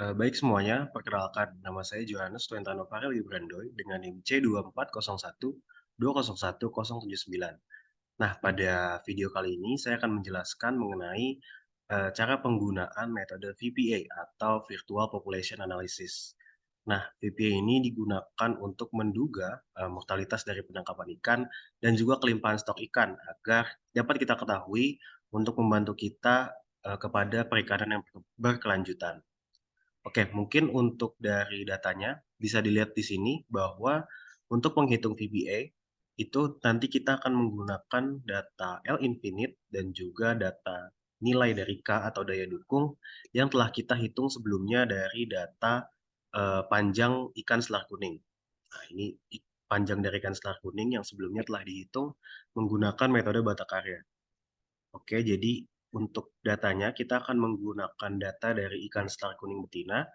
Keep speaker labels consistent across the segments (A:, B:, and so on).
A: Baik semuanya, perkenalkan nama saya Johannes Tuentano Farel Brandoy dengan NIM C24012011079. Nah, pada video kali ini saya akan menjelaskan mengenai cara penggunaan metode VPA atau Virtual Population Analysis. Nah, VPA ini digunakan untuk menduga mortalitas dari penangkapan ikan dan juga kelimpahan stok ikan agar dapat kita ketahui untuk membantu kita kepada perikanan yang berkelanjutan. Oke, mungkin untuk dari datanya bisa dilihat di sini bahwa untuk menghitung VBA itu nanti kita akan menggunakan data L infinite dan juga data nilai dari K atau daya dukung yang telah kita hitung sebelumnya dari data panjang ikan selar kuning. Nah, ini panjang dari ikan selar kuning yang sebelumnya telah dihitung menggunakan metode bata karya. Oke, jadi untuk datanya kita akan menggunakan data dari ikan selar kuning betina,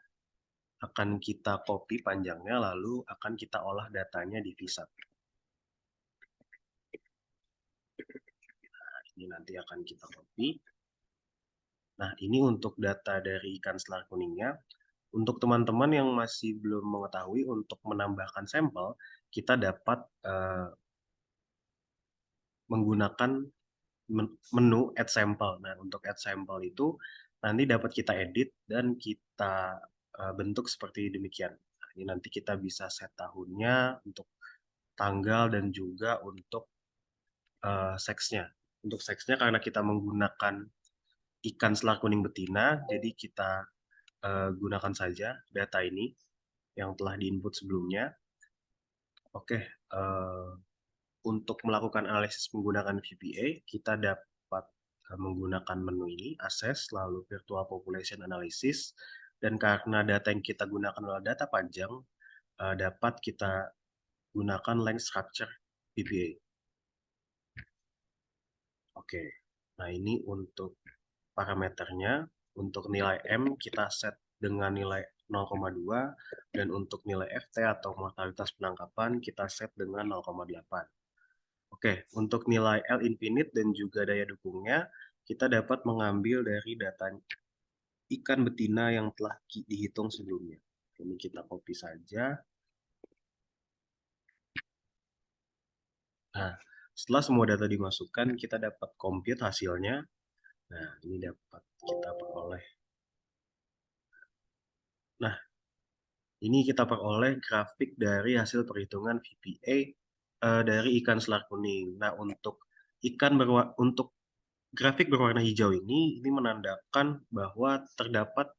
A: akan kita copy panjangnya, lalu akan kita olah datanya di VSAT. Nah, ini nanti akan kita copy. Nah, ini untuk data dari ikan selar kuningnya. Untuk teman-teman yang masih belum mengetahui untuk menambahkan sampel, kita dapat menggunakan menu add sample. Nah, untuk add sample itu nanti dapat kita edit dan kita bentuk seperti demikian. Nah, ini nanti kita bisa set tahunnya untuk tanggal dan juga untuk seksnya. Untuk seksnya karena kita menggunakan ikan selar kuning betina, jadi kita gunakan saja data ini yang telah diinput sebelumnya. Oke, untuk melakukan analisis menggunakan VBA, kita dapat menggunakan menu ini, Access, lalu Virtual Population Analysis, dan karena data yang kita gunakan adalah data panjang, dapat kita gunakan Length Structure VBA. Oke, nah ini untuk parameternya. Untuk nilai M kita set dengan nilai 0,2 dan untuk nilai FT atau mortalitas penangkapan kita set dengan 0,8. Oke, untuk nilai L infinite dan juga daya dukungnya kita dapat mengambil dari data ikan betina yang telah dihitung sebelumnya. Ini kita copy saja. Nah, setelah semua data dimasukkan, kita dapat compute hasilnya. Nah, ini dapat kita peroleh. Nah, ini kita peroleh grafik dari hasil perhitungan VPA dari ikan selar kuning. Nah, untuk untuk grafik berwarna hijau ini menandakan bahwa terdapat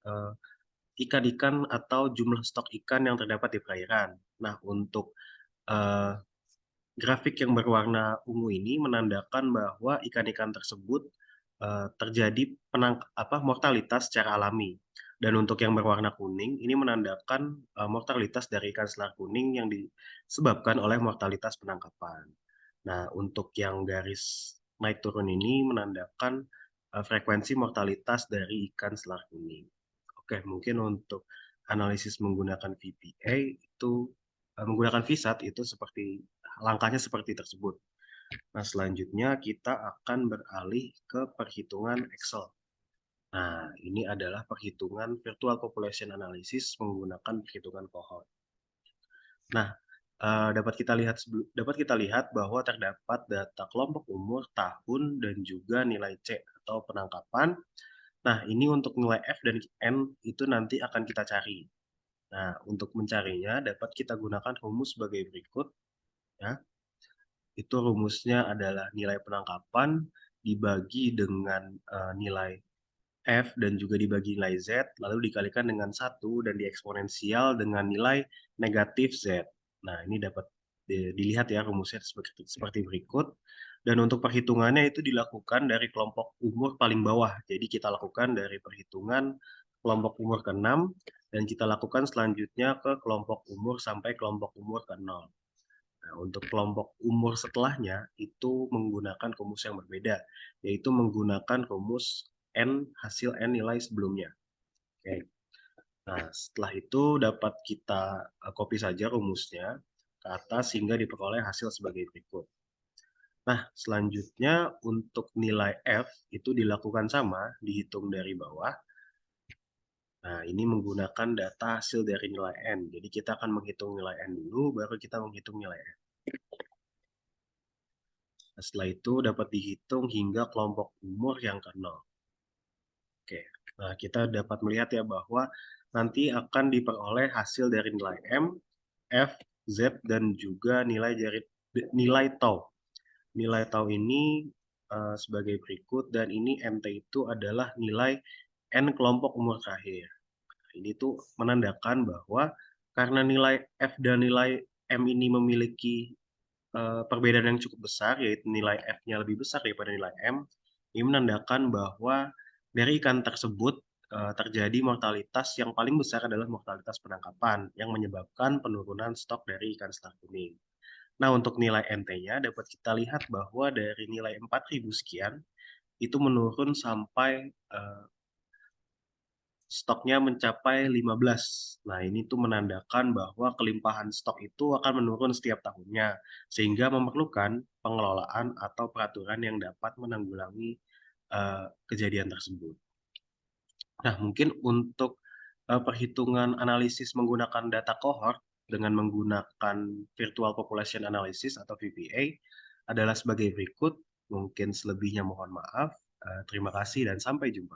A: ikan-ikan atau jumlah stok ikan yang terdapat di perairan. Nah, untuk uh, grafik yang berwarna ungu ini menandakan bahwa ikan-ikan tersebut terjadi mortalitas secara alami. Dan untuk yang berwarna kuning ini menandakan mortalitas dari ikan selar kuning yang disebabkan oleh mortalitas penangkapan. Nah, untuk yang garis naik turun ini menandakan frekuensi mortalitas dari ikan selar kuning. Oke, mungkin untuk analisis menggunakan VPA itu menggunakan VSAT itu seperti langkahnya seperti tersebut. Nah, selanjutnya kita akan beralih ke perhitungan Excel. Nah, ini adalah perhitungan Virtual Population Analysis menggunakan perhitungan cohort. Nah, dapat kita lihat bahwa terdapat data kelompok umur, tahun, dan juga nilai C atau penangkapan. Nah, ini untuk nilai F dan N itu nanti akan kita cari. Nah, untuk mencarinya dapat kita gunakan rumus sebagai berikut. Ya. Itu rumusnya adalah nilai penangkapan dibagi dengan nilai F dan juga dibagi nilai Z, lalu dikalikan dengan 1 dan dieksponensial dengan nilai negatif Z. Nah, ini dapat dilihat ya rumusnya seperti berikut. Dan untuk perhitungannya itu dilakukan dari kelompok umur paling bawah. Jadi kita lakukan dari perhitungan kelompok umur ke-6 dan kita lakukan selanjutnya ke kelompok umur sampai kelompok umur ke-0. Nah, untuk kelompok umur setelahnya itu menggunakan rumus yang berbeda, yaitu menggunakan rumus N hasil N nilai sebelumnya. Oke. Nah, setelah itu dapat kita copy saja rumusnya ke atas sehingga diperoleh hasil sebagai berikut. Nah, selanjutnya untuk nilai F itu dilakukan sama, dihitung dari bawah. Nah, ini menggunakan data hasil dari nilai N. Jadi kita akan menghitung nilai N dulu, baru kita menghitung nilai N. Nah, setelah itu dapat dihitung hingga kelompok umur yang ke 0. Oke, nah kita dapat melihat ya bahwa nanti akan diperoleh hasil dari nilai M, F, Z, dan juga nilai tau. Nilai tau ini sebagai berikut, dan ini MT itu adalah nilai N kelompok umur terakhir. Ini tuh menandakan bahwa karena nilai F dan nilai M ini memiliki perbedaan yang cukup besar, yaitu nilai F-nya lebih besar daripada nilai M, ini menandakan bahwa dari ikan tersebut terjadi mortalitas yang paling besar adalah mortalitas penangkapan yang menyebabkan penurunan stok dari ikan selar kuning. Nah, untuk nilai NT-nya dapat kita lihat bahwa dari nilai 4.000 sekian, itu menurun sampai stoknya mencapai 15. Nah, ini tuh menandakan bahwa kelimpahan stok itu akan menurun setiap tahunnya, sehingga memerlukan pengelolaan atau peraturan yang dapat menanggulangi kejadian tersebut. Nah, mungkin untuk perhitungan analisis menggunakan data cohort dengan menggunakan Virtual Population Analysis atau VPA adalah sebagai berikut. Mungkin selebihnya mohon maaf. Terima kasih dan sampai jumpa.